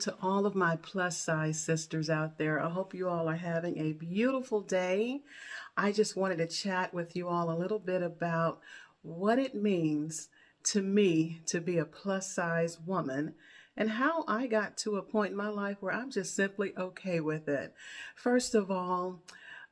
to all of my plus size sisters out there. I hope you all are having a beautiful day. I just wanted to chat with you all a little bit about what it means to me to be a plus size woman and how I got to a point in my life where I'm just simply okay with it. First of all,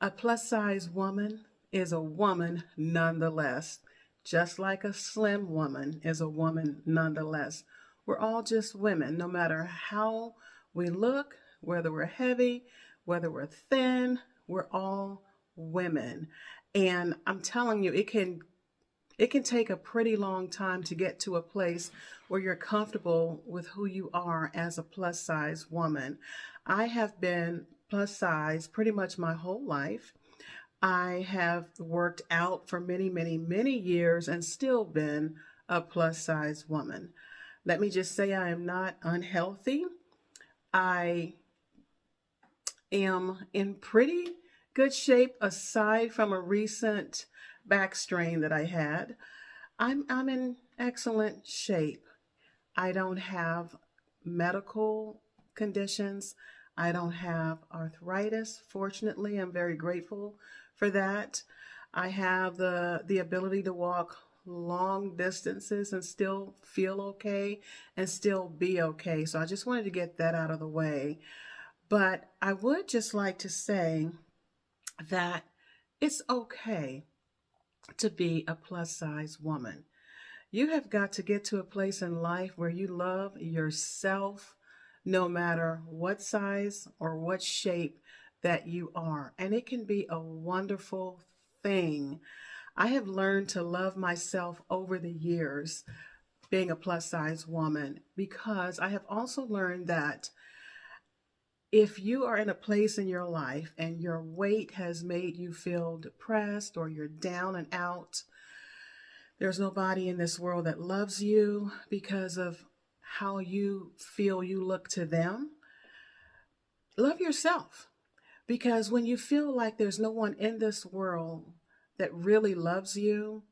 a plus size woman is a woman nonetheless, just like a slim woman is a woman nonetheless. We're all just women, no matter how we look, whether we're heavy, whether we're thin, we're all women. And I'm telling you, it can take a pretty long time to get to a place where you're comfortable with who you are as a plus size woman. I have been plus size pretty much my whole life. I have worked out for many, many, many years and still been a plus size woman. Let me just say I am not unhealthy. I am in pretty good shape aside from a recent back strain that I had. I'm in excellent shape. I don't have medical conditions. I don't have arthritis. Fortunately, I'm very grateful for that. I have the ability to walk long distances and still feel okay and still be okay. So I just wanted to get that out of the way. But I would just like to say that it's okay to be a plus size woman. You have got to get to a place in life where you love yourself no matter what size or what shape that you are. And it can be a wonderful thing. I have learned to love myself over the years being a plus size woman because I have also learned that if you are in a place in your life and your weight has made you feel depressed or you're down and out, there's nobody in this world that loves you because of how you feel you look to them. Love yourself, because when you feel like there's no one in this world that really loves you,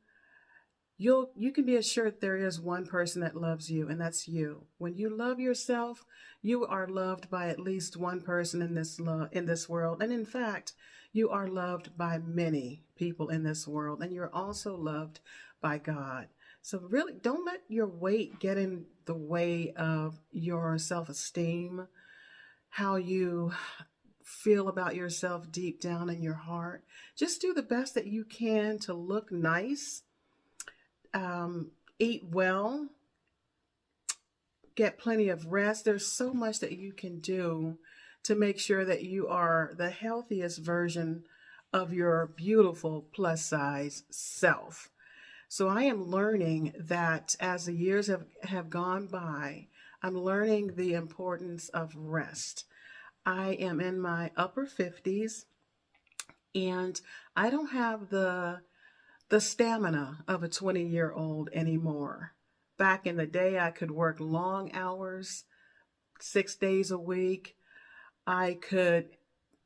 you can be assured there is one person that loves you, and that's you. When you love yourself, you are loved by at least one person in this world, and in fact, you are loved by many people in this world, and you're also loved by God. So really, don't let your weight get in the way of your self-esteem, how you feel about yourself deep down in your heart. Just do the best that you can to look nice, eat well, get plenty of rest. There's so much that you can do to make sure that you are the healthiest version of your beautiful plus size self. So I am learning that as the years have gone by, I'm learning the importance of rest. I am in my upper 50s and I don't have the stamina of a 20-year-old anymore. Back in the day, I could work long hours, 6 days a week. I could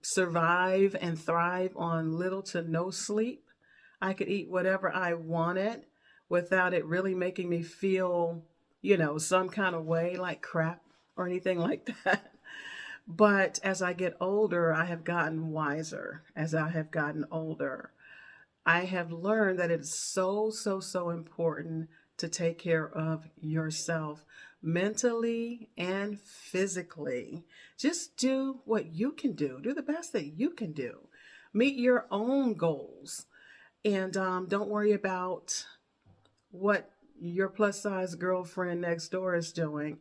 survive and thrive on little to no sleep. I could eat whatever I wanted without it really making me feel, some kind of way like crap or anything like that. But as I get older, I have gotten wiser as I have gotten older. I have learned that it's so, so, so important to take care of yourself mentally and physically. Just do what you can do. Do the best that you can do. Meet your own goals. And don't worry about what your plus size girlfriend next door is doing.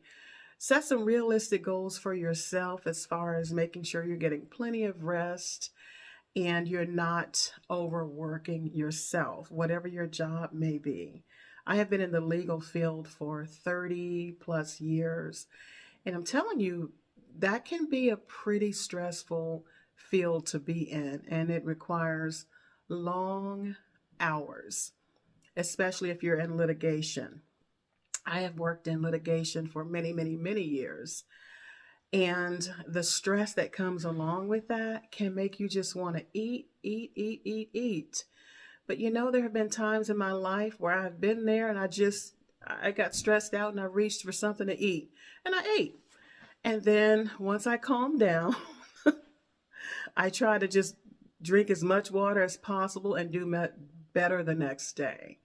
Set some realistic goals for yourself as far as making sure you're getting plenty of rest and you're not overworking yourself, whatever your job may be. I have been in the legal field for 30 plus years, and I'm telling you, that can be a pretty stressful field to be in, and it requires long hours, especially if you're in litigation. I have worked in litigation for many, many, many years. And the stress that comes along with that can make you just want to eat, eat, eat, eat, eat. But there have been times in my life where I've been there and I got stressed out and I reached for something to eat and I ate. And then once I calm down, I try to just drink as much water as possible and do better the next day.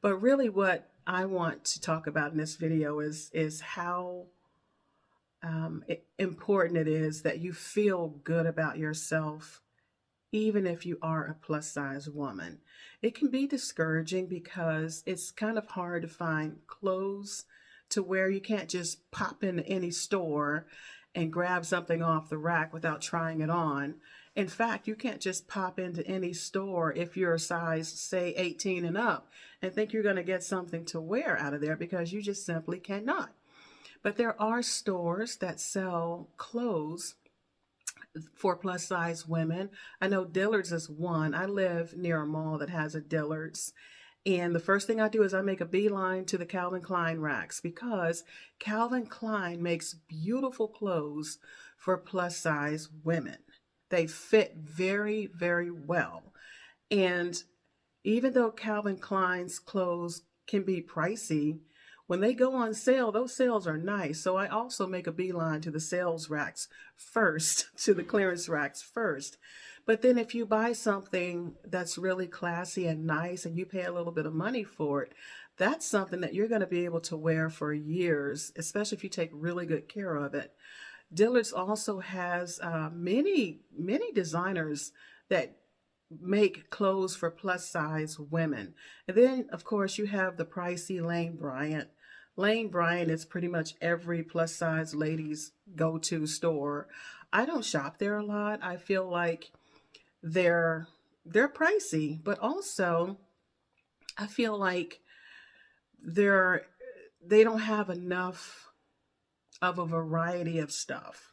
But really, what I want to talk about in this video is how important it is that you feel good about yourself, even if you are a plus size woman. It can be discouraging because it's kind of hard to find clothes to wear. You can't just pop into any store and grab something off the rack without trying it on. In fact, you can't just pop into any store if you're a size, say, 18 and up and think you're going to get something to wear out of there, because you just simply cannot. But there are stores that sell clothes for plus size women. I know Dillard's is one. I live near a mall that has a Dillard's. And the first thing I do is I make a beeline to the Calvin Klein racks, because Calvin Klein makes beautiful clothes for plus size women. They fit very, very well. And even though Calvin Klein's clothes can be pricey, when they go on sale, those sales are nice. So I also make a beeline to the sales racks first, to the clearance racks first. But then if you buy something that's really classy and nice and you pay a little bit of money for it, that's something that you're going to be able to wear for years, especially if you take really good care of it. Dillard's also has many designers that make clothes for plus size women. And then, of course, you have the pricey Lane Bryant. Lane Bryant is pretty much every plus size lady's go-to store. I don't shop there a lot. I feel like they're pricey, but also I feel like they don't have enough of a variety of stuff.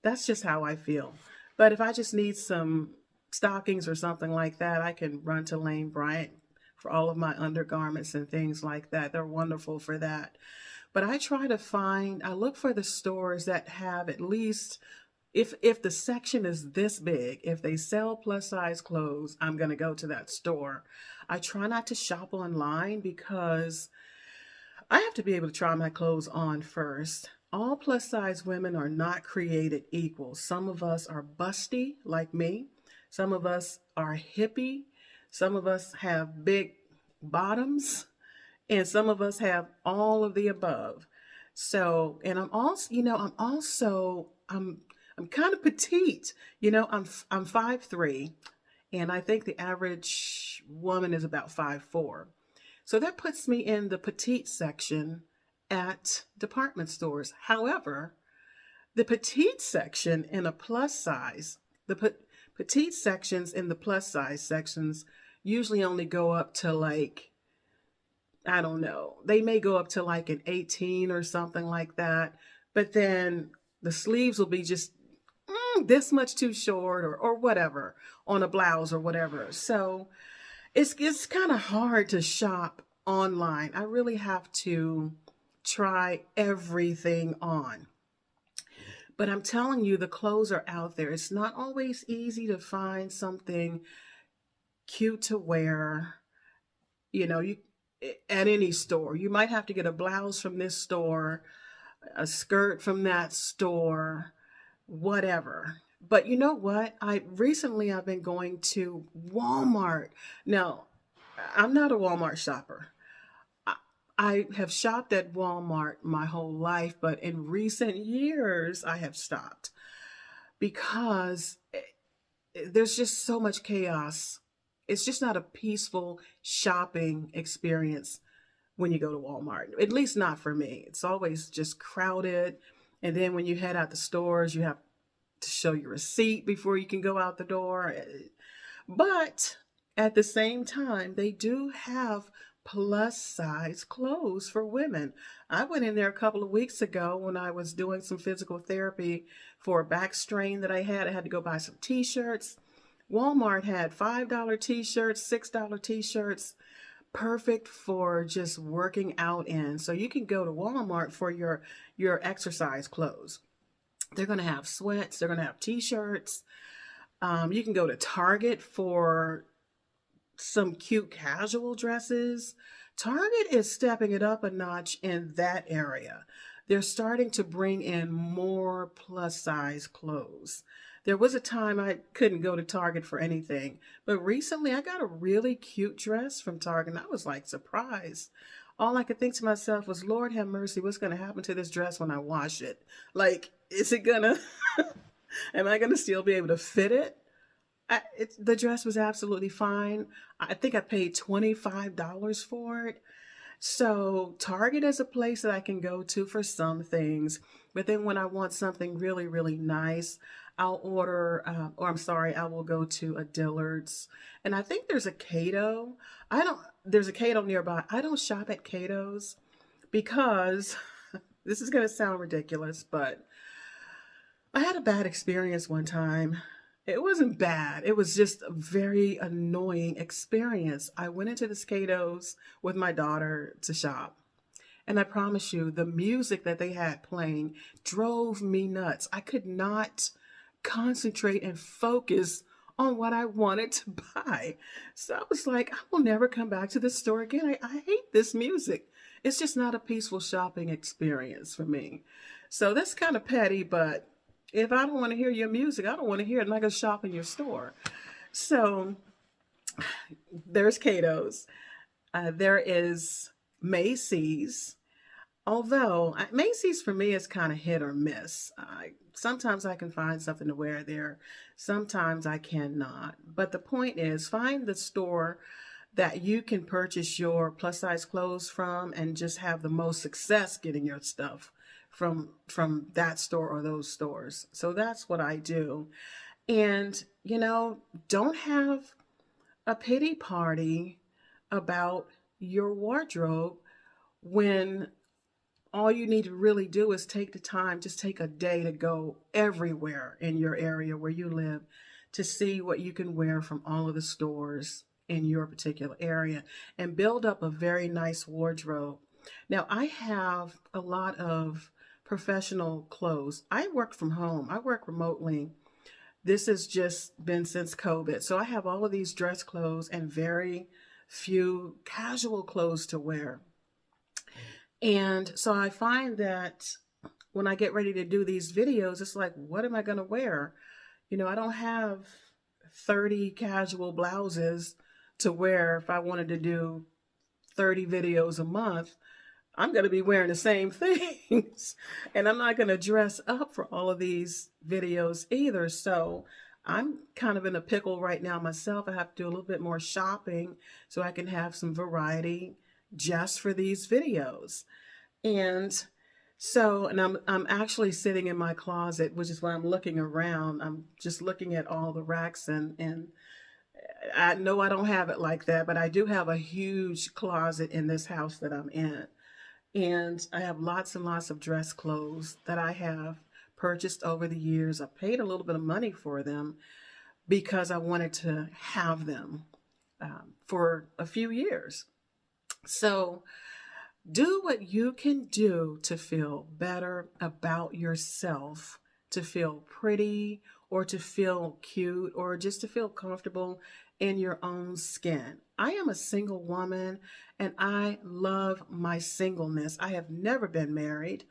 That's just how I feel. But if I just need some stockings or something like that, I can run to Lane Bryant for all of my undergarments and things like that. They're wonderful for that. But I look for the stores that have at least, if the section is this big, if they sell plus size clothes, I'm going to go to that store. I try not to shop online because I have to be able to try my clothes on first. All plus size women are not created equal. Some of us are busty like me. Some of us are hippie. Some of us have big bottoms, and some of us have all of the above. So, and I'm also, I'm kind of petite. I'm 5'3", and I think the average woman is about 5'4". So that puts me in the petite section at department stores. However, the petite section in a plus size, petite sections in the plus size sections usually only go up to like, I don't know, they may go up to like an 18 or something like that. But then the sleeves will be just this much too short, or whatever, on a blouse or whatever. So it's kind of hard to shop online. I really have to try everything on. But I'm telling you, the clothes are out there. It's not always easy to find something cute to wear. You at any store. You might have to get a blouse from this store, a skirt from that store, whatever. But you know what? I've been going to Walmart. Now, I'm not a Walmart shopper. I have shopped at Walmart my whole life, but in recent years, I have stopped because there's just so much chaos. It's just not a peaceful shopping experience when you go to Walmart, at least not for me. It's always just crowded. And then when you head out the stores, you have to show your receipt before you can go out the door. But at the same time, they do have plus size clothes for women. I went in there a couple of weeks ago when I was doing some physical therapy for a back strain that I had. I had to go buy some t-shirts. Walmart had $5 t-shirts, $6 t-shirts, perfect for just working out in. So you can go to Walmart for your exercise clothes. They're going to have sweats. They're going to have t-shirts. You can go to Target for some cute casual dresses. Target is stepping it up a notch in that area. they're starting to bring in more plus size clothes. There was a time I couldn't go to Target for anything, but recently I got a really cute dress from Target and I was like surprised. All I could think to myself was, Lord have mercy, what's going to happen to this dress when I wash it? Like, is it going to, am I going to still be able to fit it? The dress was absolutely fine. I think I paid $25 for it. So Target is a place that I can go to for some things, but then when I want something really, really nice, I'll order, or I'm sorry, I will go to a Dillard's, and I think there's a Cato. There's a Cato nearby. I don't shop at Cato's because this is going to sound ridiculous, but I had a bad experience one time. It wasn't bad. It was just a very annoying experience. I went into the Cato's with my daughter to shop. And I promise you, the music that they had playing drove me nuts. I could not concentrate and focus on what I wanted to buy. So I was like, I will never come back to this store again. I hate this music. It's just not a peaceful shopping experience for me. So that's kind of petty, but if I don't want to hear your music, I don't want to hear it. I'm not going to shop in your store. So there's Cato's. There is Macy's. Although Macy's for me is kind of hit or miss. Sometimes I can find something to wear there. Sometimes I cannot. But the point is, find the store that you can purchase your plus size clothes from and just have the most success getting your stuff from that store or those stores. So that's what I do. And, don't have a pity party about your wardrobe when all you need to really do is take the time, just take a day to go everywhere in your area where you live to see what you can wear from all of the stores in your particular area and build up a very nice wardrobe. Now, I have a lot of professional clothes. I work from home. I work remotely. This has just been since COVID. So I have all of these dress clothes and very few casual clothes to wear. And so I find that when I get ready to do these videos, it's like, what am I going to wear? I don't have 30 casual blouses to wear if I wanted to do 30 videos a month. I'm going to be wearing the same things and I'm not going to dress up for all of these videos either. So I'm kind of in a pickle right now myself. I have to do a little bit more shopping so I can have some variety just for these videos. And I'm actually sitting in my closet, which is why I'm looking around. I'm just looking at all the racks and I know I don't have it like that, but I do have a huge closet in this house that I'm in. And I have lots and lots of dress clothes that I have purchased over the years. I paid a little bit of money for them because I wanted to have them for a few years. So do what you can do to feel better about yourself, to feel pretty or to feel cute or just to feel comfortable in your own skin. I am a single woman and I love my singleness. I have never been married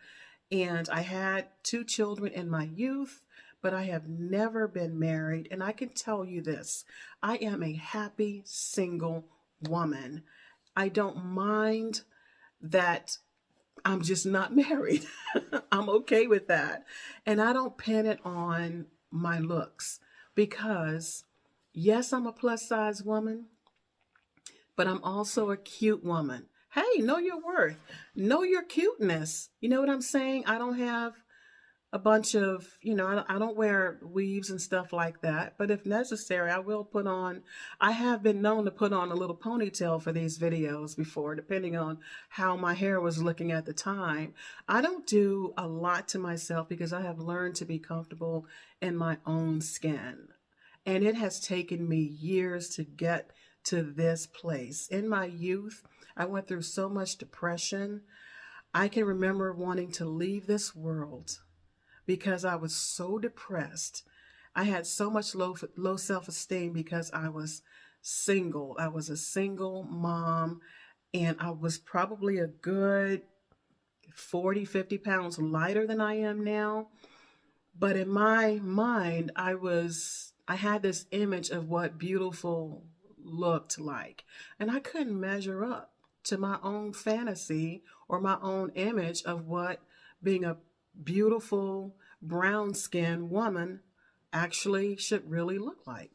and I had 2 children in my youth, but I have never been married. And I can tell you this, I am a happy single woman. I don't mind that I'm just not married. I'm okay with that. And I don't pin it on my looks because yes, I'm a plus size woman, but I'm also a cute woman. Hey, know your worth. Know your cuteness. You know what I'm saying? I don't have a bunch of, I don't wear weaves and stuff like that. But if necessary, I have been known to put on a little ponytail for these videos before, depending on how my hair was looking at the time. I don't do a lot to myself because I have learned to be comfortable in my own skin. And it has taken me years to get to this place. In my youth, I went through so much depression. I can remember wanting to leave this world because I was so depressed. I had so much low self-esteem because I was single. I was a single mom and I was probably a good 40, 50 pounds lighter than I am now. But in my mind, I had this image of what beautiful looked like. And I couldn't measure up to my own fantasy or my own image of what being a beautiful brown skinned woman actually should really look like.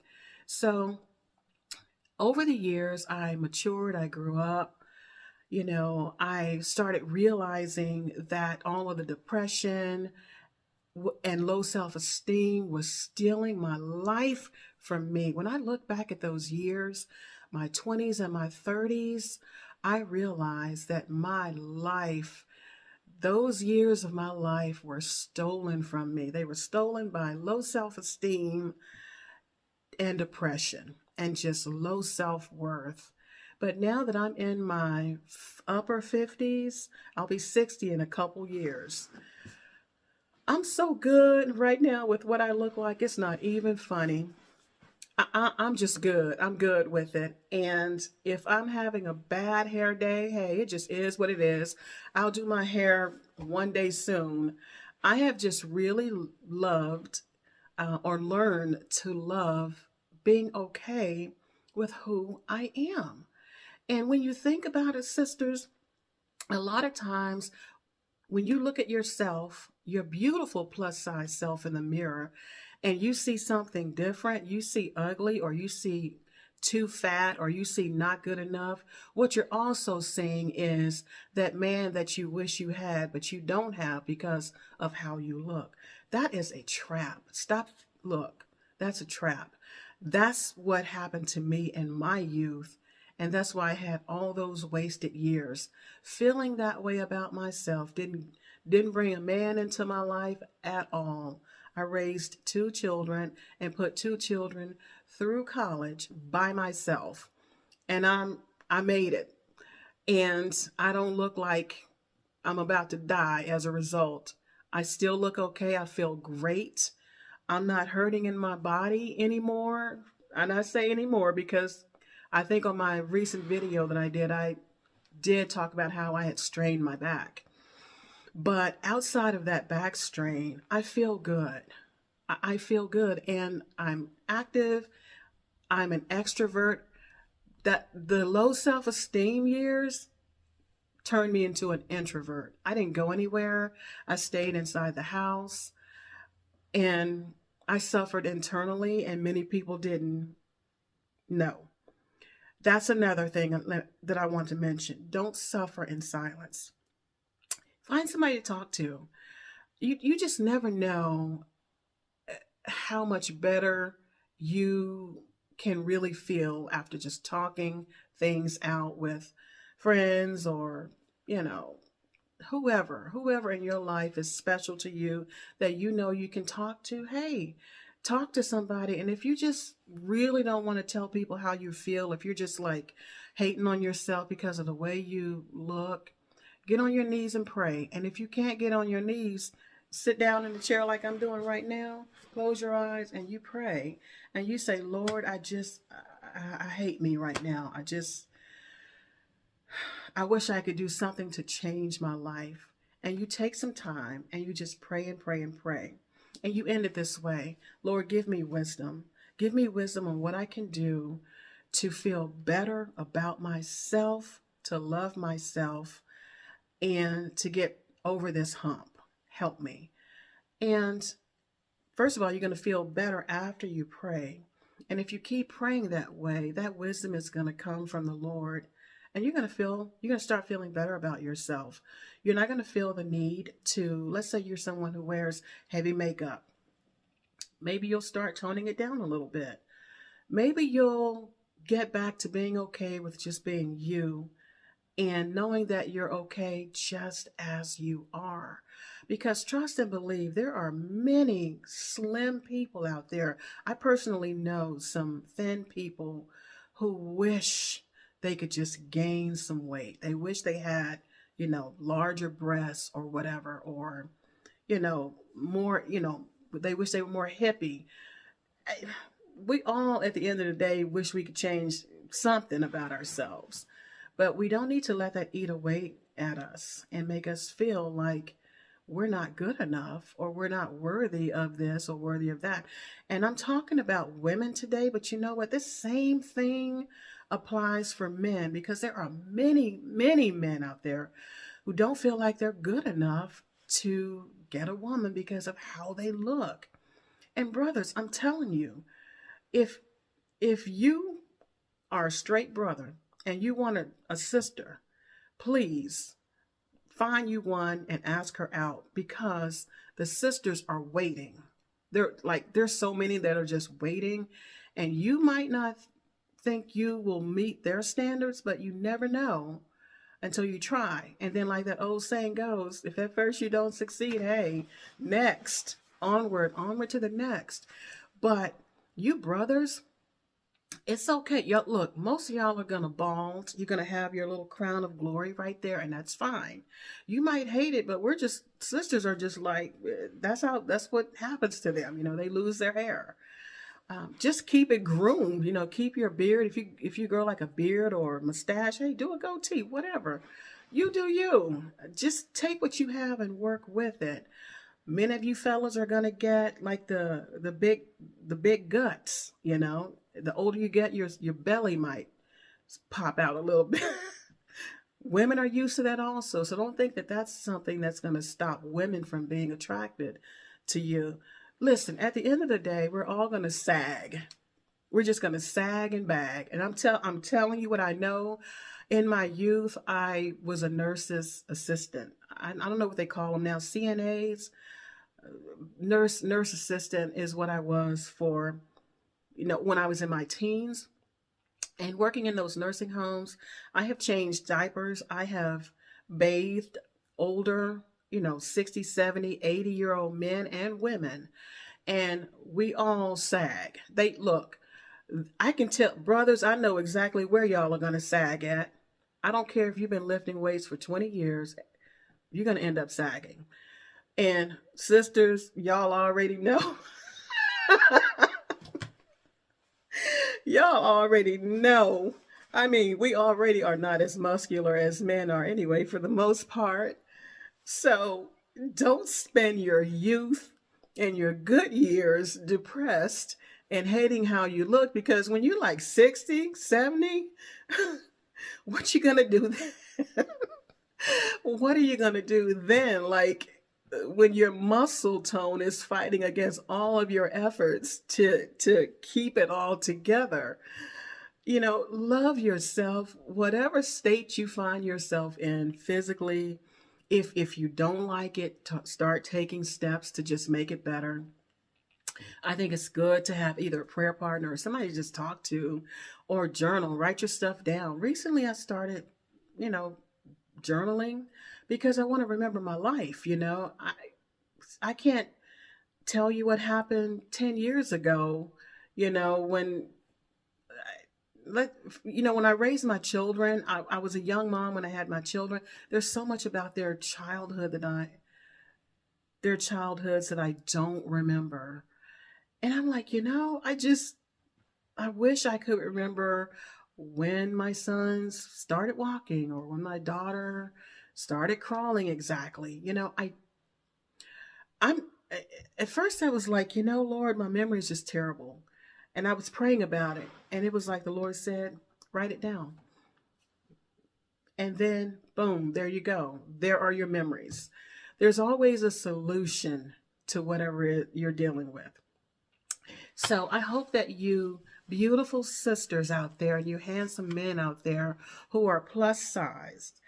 So over the years, I matured, I grew up, I started realizing that all of the depression and low self esteem was stealing my life from me. When I look back at those years, my 20s and my 30s, I realized that those years of my life were stolen from me. They were stolen by low self esteem and depression and just low self worth. But now that I'm in my upper 50s, I'll be 60 in a couple years. I'm so good right now with what I look like. It's not even funny. I'm just good. I'm good with it. And if I'm having a bad hair day, hey, it just is what it is. I'll do my hair one day soon. I have just really loved or learned to love being okay with who I am. And when you think about it, sisters, a lot of times when you look at yourself, your beautiful plus size self in the mirror, and you see something different, you see ugly, or you see too fat, or you see not good enough, what you're also seeing is that man that you wish you had, but you don't have because of how you look. That is a trap. Look, that's a trap. That's what happened to me in my youth. And that's why I had all those wasted years. Feeling that way about myself didn't bring a man into my life at all. I raised 2 children and put 2 children through college by myself. And I made it. And I don't look like I'm about to die as a result. I still look okay. I feel great. I'm not hurting in my body anymore. And I say anymore because I think on my recent video that I did talk about how I had strained my back. But outside of that back strain, I feel good. I feel good and I'm active. I'm an extrovert. That the low self-esteem years turned me into an introvert. I didn't go anywhere. I stayed inside the house and I suffered internally and many people didn't know. That's another thing that I want to mention. Don't suffer in silence. Find somebody to talk to. You just never know how much better you can really feel after just talking things out with friends or, whoever in your life is special to you that you can talk to. Hey, talk to somebody. And if you just really don't want to tell people how you feel, if you're just like hating on yourself because of the way you look, get on your knees and pray. And if you can't get on your knees, sit down in the chair like I'm doing right now, close your eyes and you pray. And you say, Lord, I hate me right now. I wish I could do something to change my life. And you take some time and you just pray and pray and pray. And you end it this way. Lord, give me wisdom. Give me wisdom on what I can do to feel better about myself, to love myself, and to get over this hump. Help me. And first of all, you're going to feel better after you pray. And if you keep praying that way, that wisdom is going to come from the Lord. And you're going to start feeling better about yourself. You're not going to feel the need to, let's say you're someone who wears heavy makeup. Maybe you'll start toning it down a little bit. Maybe you'll get back to being okay with just being you and knowing that you're okay just as you are. Because trust and believe, there are many slim people out there. I personally know some thin people who wish they could just gain some weight. They wish they had, larger breasts or whatever, or, more, they wish they were more hippie. We all, at the end of the day, wish we could change something about ourselves. But we don't need to let that eat away at us and make us feel like we're not good enough or we're not worthy of this or worthy of that. And I'm talking about women today, but you know what? This same thing applies for men, because there are many, many men out there who don't feel like they're good enough to get a woman because of how they look. And brothers, I'm telling you, if you are a straight brother and you want a sister, please find you one and ask her out, because the sisters are waiting. There's so many that are just waiting, and you might not think you will meet their standards, but you never know until you try. And then, like that old saying goes, if at first you don't succeed, hey, next, onward to the next. But you brothers, it's okay. Y'all, look, most of y'all are going to bald. You're going to have your little crown of glory right there, and that's fine. You might hate it, but sisters are just like, that's what happens to them. They lose their hair. Just keep it groomed, keep your beard. If you grow like a beard or a mustache, hey, do a goatee, whatever. You do you. Just take what you have and work with it. Many of you fellas are gonna get like the big guts, The older you get, your belly might pop out a little bit. Women are used to that also, so don't think that that's something that's gonna stop women from being attracted to you. Listen, at the end of the day, we're all going to sag. We're just going to sag and bag. And I'm telling you what I know. In my youth, I was a nurse's assistant. I don't know what they call them now, CNAs. Nurse assistant is what I was for, when I was in my teens. And working in those nursing homes, I have changed diapers. I have bathed older 60, 70, 80-year-old men and women. And we all sag. I can tell, brothers, I know exactly where y'all are going to sag at. I don't care if you've been lifting weights for 20 years, you're going to end up sagging. And sisters, y'all already know. Y'all already know. I mean, we already are not as muscular as men are anyway, for the most part. So don't spend your youth and your good years depressed and hating how you look, because when you're like 60, 70, what you gonna do then? What are you gonna do then? Like when your muscle tone is fighting against all of your efforts to keep it all together. Love yourself, whatever state you find yourself in physically. If you don't like it, start taking steps to just make it better. I think it's good to have either a prayer partner or somebody to just talk to, or journal, write your stuff down. Recently, I started, journaling, because I want to remember my life. I can't tell you what happened 10 years ago, when when I raised my children. I was a young mom when I had my children. There's so much about their childhoods that I don't remember. And I'm like, I wish I could remember when my sons started walking or when my daughter started crawling exactly. I'm at first I was like, Lord, my memory is just terrible. And I was praying about it. And it was like the Lord said, write it down. And then, boom, there you go. There are your memories. There's always a solution to whatever you're dealing with. So I hope that you beautiful sisters out there and you handsome men out there who are plus sized,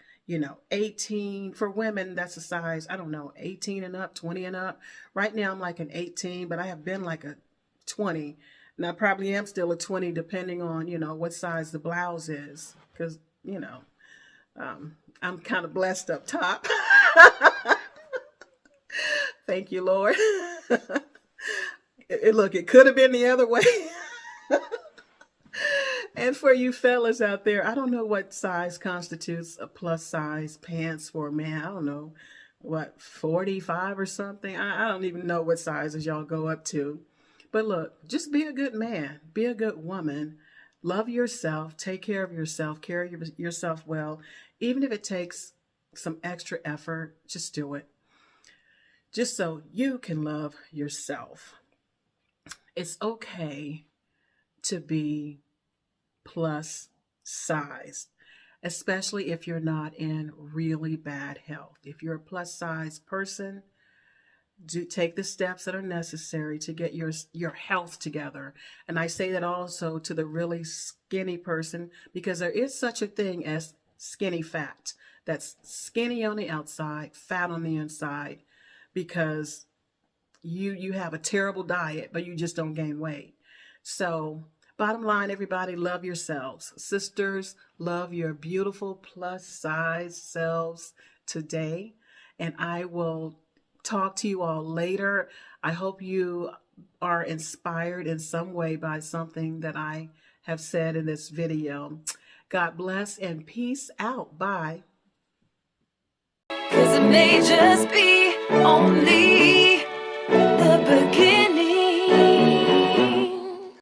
18 for women, that's a size, I don't know, 18 and up, 20 and up. Right now I'm like an 18, but I have been like a 20. And I probably am still a 20 depending on, what size the blouse is. Because, I'm kind of blessed up top. Thank you, Lord. Look, it could have been the other way. And for you fellas out there, I don't know what size constitutes a plus size pants for a man. I don't know, what, 45 or something? I don't even know what sizes y'all go up to. But look, just be a good man, be a good woman. Love yourself, take care of yourself, carry yourself well. Even if it takes some extra effort, just do it. Just so you can love yourself. It's okay to be plus size, especially if you're not in really bad health. If you're a plus size person, do take the steps that are necessary to get your health together. And I say that also to the really skinny person, because there is such a thing as skinny fat. That's skinny on the outside, fat on the inside, because you have a terrible diet, but you just don't gain weight. So bottom line, everybody, love yourselves. Sisters, love your beautiful plus size selves today. And I will talk to you all later. I hope you are inspired in some way by something that I have said in this video. God bless and peace out. Bye. 'Cause it may just be only the beginning.